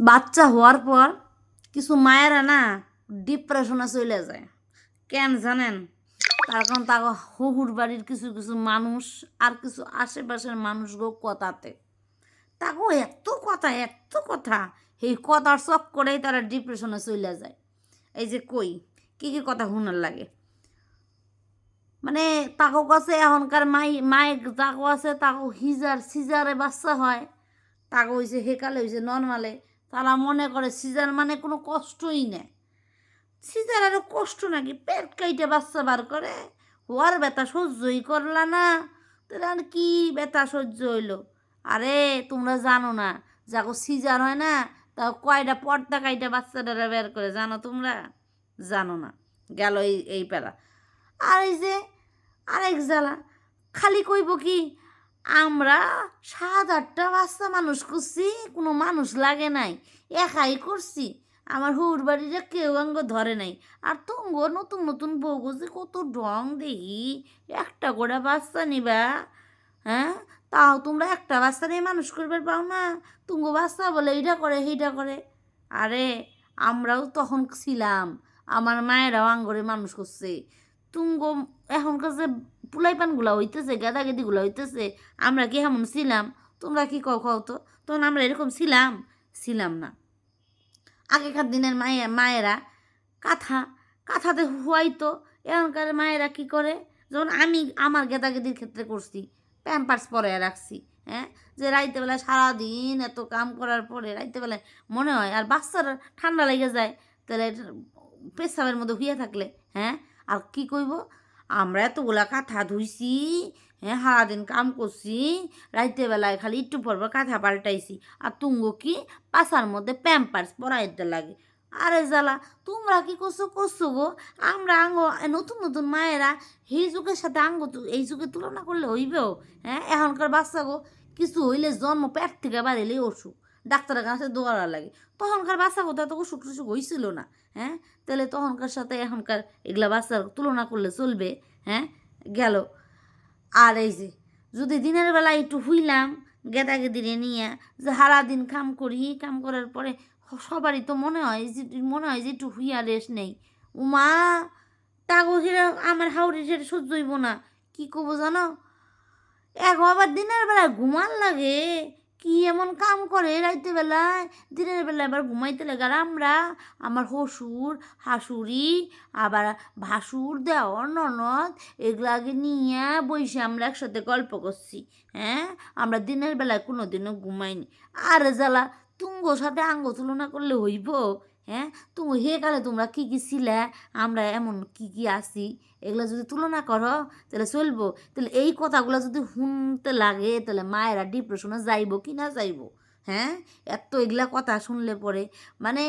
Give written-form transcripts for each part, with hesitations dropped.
বাচ্চা হওয়ার পর কিছু মায়েরা না ডিপ্রেশনে চলে যায়। কেন জানেন? তার কারণ তার শ্বশুর বাড়ির কিছু কিছু মানুষ আর কিছু আশেপাশের মানুষগুলো কথাতে তাকেও এত কথা এই কথার চক্করেই তারা ডিপ্রেশনে চলে যায়। এই যে কই কী কী কথা শোনার লাগে, মানে তাকো কাছে এখনকার মায়ের তাকো আছে, তাকো সিজারে বাচ্চা হয়, তাকে হয়েছে হেকালে হয়েছে নর্মালে, তারা মনে করে সিজার মানে কোনো কষ্টই নেই। সিজার আরও কষ্ট নাকি? পেট কাইটে বাচ্চা বার করে, হওয়ার ব্যথা সহ্যই করলা না, তাহলে আর কি ব্যথা সহ্য হইলো? আরে তোমরা জানো না, যাকে সিজার হয় না তা কয়টা পর্দা কাইটা বাচ্চাটারা বের করে, জানো তোমরা? জানো না। গেল এই প্যারা। আর এই যে আরেক জ্বালা, খালি কইব কি আমরা 7-8টা বাচ্চা মানুষ করছি, কোনো মানুষ লাগে নাই, একাই করছি, আমার হুর বাড়িটা কেউ আঙ্গ ধরে নাই। আর তুঙ্গ নতুন নতুন বউ যে কত ঢং দেখি, একটা করে বাচ্চা নিবা, হ্যাঁ? তাও তোমরা একটা বাচ্চা নিয়ে মানুষ করবে পাও না, তুঙ্গ বাচ্চা বলে এইটা করে সেইটা করে। আরে আমরাও তখন ছিলাম, আমার মায়েরাও আঙ্গরে মানুষ করছে। তুঙ্গ এখনকার যে পুলাইপানগুলা হইতেছে, গেদাগেদিগুলা হইতেছে, আমরা কি এমন ছিলাম? তোমরা কি কও তো? তখন আমরা এরকম ছিলাম না। আগেকার দিনের মায়েরা কাঁথাতে হুয়াইতো, এখনকার মায়েরা কি করে? যেমন আমি আমার গেদাগেদির ক্ষেত্রে করছি, প্যাম্পার্স পরে রাখছি, হ্যাঁ, যে রাইতেবেলায় সারাদিন এত কাম করার পরে রাইতেবেলায় মনে হয়, আর বাচ্চার ঠান্ডা লেগে যায়, তাহলে পেশাবের মধ্যে হুইয়া থাকলে, হ্যাঁ, আর কি কইব? আমরা এতগুলা কাঁথা ধুইছি, হ্যাঁ, সারাদিন কাম করছি, রাইতেবেলায় খালি একটু পর কাঁথা পাল্টাইছি, আর তুঙ্গ কি পাশার মধ্যে প্যাম্পার্স পরাইতে লাগে। আরে জ্বালা, তোমরা কি করছো গো? আমরা নতুন নতুন মায়েরা এই যুগের সাথে এই যুগে তুলনা করলে হইবেও? হ্যাঁ, এখনকার বাচ্চা গো কিছু হইলে জন্ম পেট থেকে বাড়িলেই অসুখ, ডাক্তারের কাছে দৌড়া লাগে। তখনকার বাচ্চা কোথাও তো অসুখ টসুখ হয়েছিল না, হ্যাঁ? তাহলে তখনকার সাথে এখনকার এগুলা বাচ্চার তুলনা করলে চলবে? হ্যাঁ, গেল। আর এই যে যদি দিনের বেলা একটু হুইলাম গেদাগেদিরে নিয়ে, যে সারাদিন কাম করি, কাম করার পরে সবারই তো মনে হয় যে একটু হুইয়া রেস্ট নেই। উমা তাগো সেটা আমার হাউরি সেটা সহ্য হইব না। কি করবো জানো? আবার দিনের বেলায় ঘুমান লাগে, কি এমন কাম করে রাইতে বেলায়, দিনের বেলায় আবার ঘুমাইতে লাগে। আর আমরা, আমার শ্বশুর শাশুড়ি, আবার ভাসুর দেওয়ার ননদ, এগুলাকে নিয়ে বসে আমরা একসাথে গল্প করছি, হ্যাঁ, আমরা দিনের বেলায় কোনো দিনও ঘুমাইনি। আরে জ্বালা, তুঙ্গোর সাথে আঙ্গ তুলনা করলে হইব? হ্যাঁ, তুমি হে কালে তোমরা কী কী ছিলে, আমরা এমন কি আছি, এগুলো যদি তুলনা করো তাহলে চলবো? তাহলে এই কথাগুলো যদি শুনতে লাগে, তাহলে মায়েরা ডিপ্রেশনে যাইব কি না যাইব? হ্যাঁ, এত এগুলা কথা শুনলে পরে মানে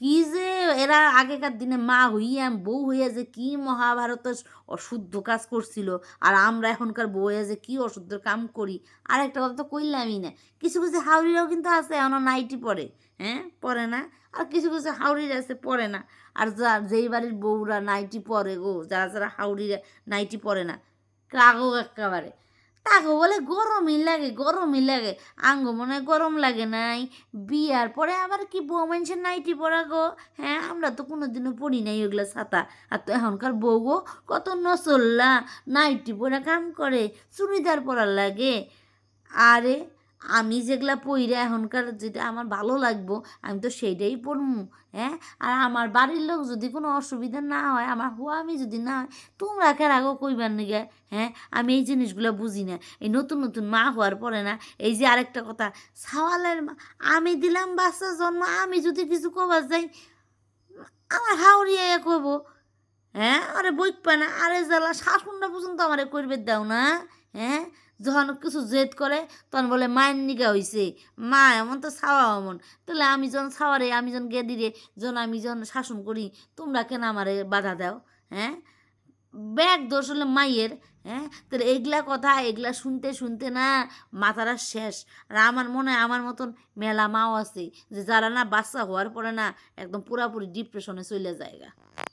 কি যে এরা আগেকার দিনে মা হইয়া বউ হইয়া যে কি মহাভারতের অশুদ্ধ কাজ করছিল, আর আমরা এখনকার বউ হইয়া যে কি অশুদ্ধ কাম করি। আর একটা কথা তো কইলামই না, কিছু কিছু হাউরিরাও কিন্তু আছে এখনও নাইটি পরে, হ্যাঁ, পরে না। আর কিছু কিছু হাউরির আছে পরে না। আর যেই বাড়ির বউরা নাইটি পরে গো, যারা হাউরিরা নাইটি পরে না, রাগও একেবারে, তাকে বলে গরমই লাগে। আঙ্গ মনে হয় গরম লাগে নাই, বিয়ার পরে আবার কি বউ মানুষের নাইটি পরা গো? হ্যাঁ, আমরা তো কোনোদিনও পড়ি নাই ওগুলো ছাতা। আর তো এখনকার বউ গো কত নচল্লা, নাইটি পরে কাম করে, চুড়িদার পরার লাগে। আরে আমি যেগুলা পইরা এখনকার যেটা আমার ভালো লাগবো, আমি তো সেইটাই পরমু, হ্যাঁ। আর আমার বাড়ির লোক যদি কোনো অসুবিধা না হয়, আমার আমি যদি না হয়, তোমরা কেন আগেও কইবার নিগে? হ্যাঁ, আমি এই জিনিসগুলো বুঝি না। এই নতুন নতুন মা হওয়ার পরে না, এই যে আরেকটা কথা, সাওয়ালের মা, আমি দিলাম বাচ্চা জন্ম, আমি যদি কিছু কবার যাই, আমার হাওড়িয়া কইব, হ্যাঁ, আরে বইকবা না। আরে জ্বালা, শাসনটা পর্যন্ত আমারে করবে দাও না, হ্যাঁ। যখন কিছু জেদ করে তখন বলে মায়ের নিগা হইছে, মা এমন তো ছাওয়া এমন। তাহলে আমি যখন ছাওয়ারে, আমি যখন গেদিরে, যখন আমি যখন শাসন করি, তোমরা কেন আমারে বাধা দাও? হ্যাঁ, ব্যাগ দোষ হলে মাইয়ের। হ্যাঁ, তাহলে এগুলা কথা এগুলা শুনতে শুনতে না মাথাটা শেষ। আর আমার মনে হয় আমার মতন মেলা মাও আছে, যে যারা না বাচ্চা হওয়ার পরে না একদম পুরাপুরি ডিপ্রেশনে চলে যায়।